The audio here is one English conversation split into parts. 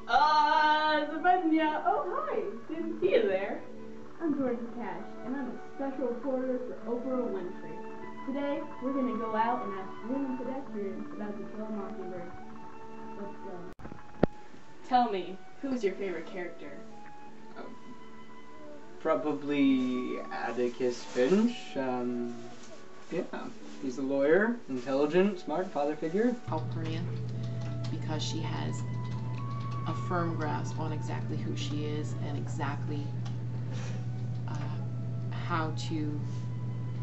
Zavenya. Oh, hi. Didn't see you there. I'm Georgia Cash, and I'm a special reporter for Oprah Winfrey. Today, we're going to go out and ask women pedestrians about To Kill a Mockingbird. Let's go. Tell me, who's your favorite character? Probably Atticus Finch. Yeah, he's a lawyer, intelligent, smart father figure. Alperia, because she has a firm grasp on exactly who she is and exactly how to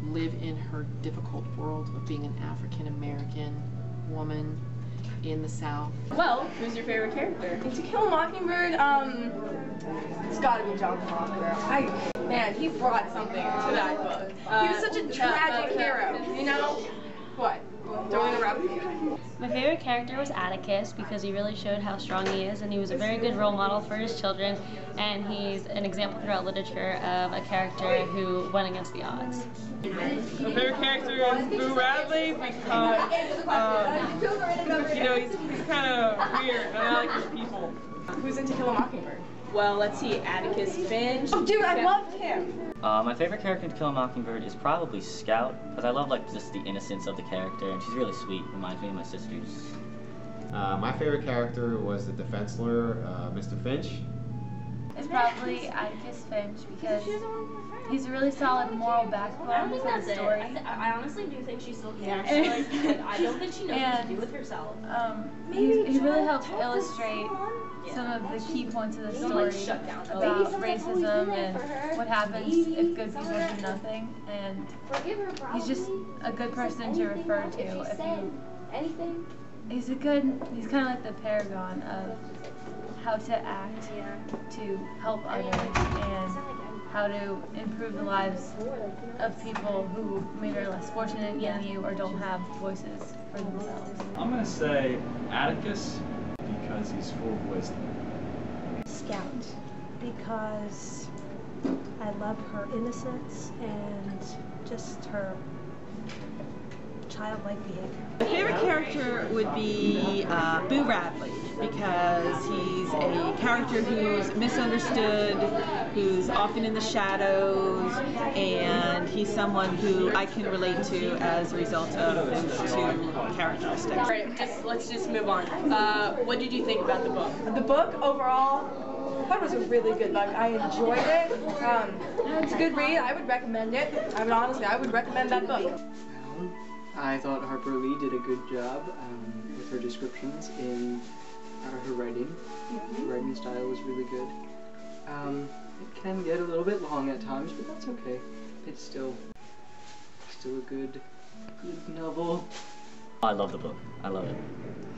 live in her difficult world of being an African American woman in the South. Well, who's your favorite character? To Kill a Mockingbird, it's gotta be John Foster. Man, he brought something to that book. He was such a tragic hero, you know? What? Don't interrupt me. My favorite character was Atticus because he really showed how strong he is, and he was a very good role model for his children, and he's an example throughout literature of a character who went against the odds. My favorite character is Boo Radley because, you know, he's kind of weird, and I like his people. Who's in To Kill a Mockingbird? Well, let's see, Atticus Finch. Oh, dude, I loved him! My favorite character in To Kill a Mockingbird is probably Scout, because I love just the innocence of the character, and she's really sweet. Reminds me of my sisters. My favorite character was the defense lawyer, Mr. Finch. It's probably Atticus Finch because he's a really solid moral backbone for the story. I honestly do think she's still Yeah. I don't think she knows what to do with herself. He really helps illustrate some of the key points of the story about racism and what happens if good people do nothing. And he's just a good person to refer to. If you, he's kind of like the paragon of how to act to help others and how to improve the lives of people who maybe are less fortunate than you or don't have voices for themselves. I'm going to say Atticus because he's full of wisdom. Scout, because I love her innocence and just her childlike behavior. My favorite character would be Boo Radley because he's a character who's misunderstood, who's often in the shadows, and he's someone who I can relate to as a result of those two characteristics. All right, let's just move on. What did you think about the book? The book, overall, I thought it was a really good book. I enjoyed it. It's a good read. I would recommend it. I mean, honestly, I would recommend that book. I thought Harper Lee did a good job with her descriptions in her writing. Her writing style was really good. It can get a little bit long at times, but that's okay. It's still a good novel. I love the book. I love it.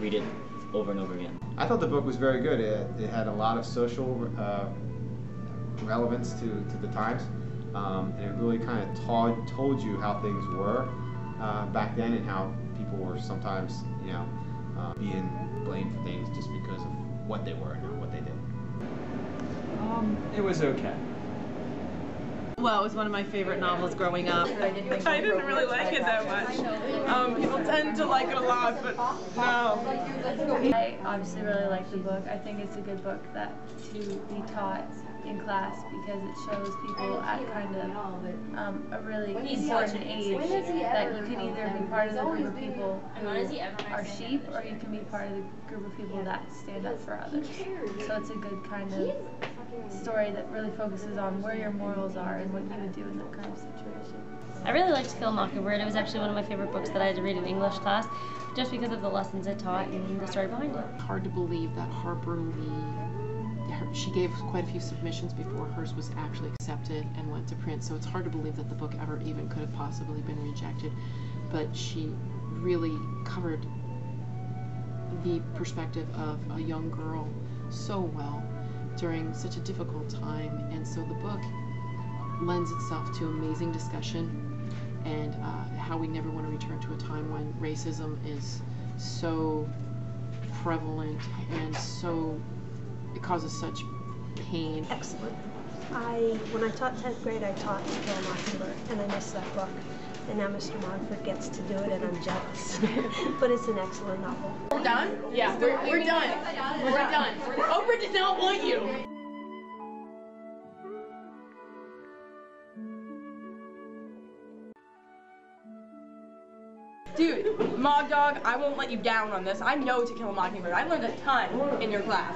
Read it over and over again. I thought the book was very good. It had a lot of social relevance to the times. And it really kind of told you how things were back then and how people were sometimes, you know, being blamed for things just because of what they were and not what they did. It was okay. Well, it was one of my favorite novels growing up. I didn't really like it that much. People tend to like it a lot, but no. I obviously really like the book. I think it's a good book to be taught in class because it shows people at kind of a really important age that you can either be part of the group of people who are sheep or you can be part of the group of people that stand up for others. So it's a good kind of story that really focuses on where your morals are and what you would do in that kind of situation. I really liked To Kill a Mockingbird. It was actually one of my favorite books that I had to read in English class just because of the lessons it taught and the story behind it. Hard to believe that Harper Lee, she gave quite a few submissions before hers was actually accepted and went to print, so it's hard to believe that the book ever even could have possibly been rejected. But she really covered the perspective of a young girl so well during such a difficult time, and so the book lends itself to amazing discussion and how we never want to return to a time when racism is so prevalent and so it causes such pain. Excellent. When I taught 10th grade, I taught To Kill a Mockingbird, and I missed that book. and now Mr. Montfort gets to do it, and I'm jealous. But it's an excellent novel. We're done? Yeah, we're done. We're done. Oprah did not want you. Dude, Mog Dog, I won't let you down on this. I know To Kill a Mockingbird. I learned a ton in your class.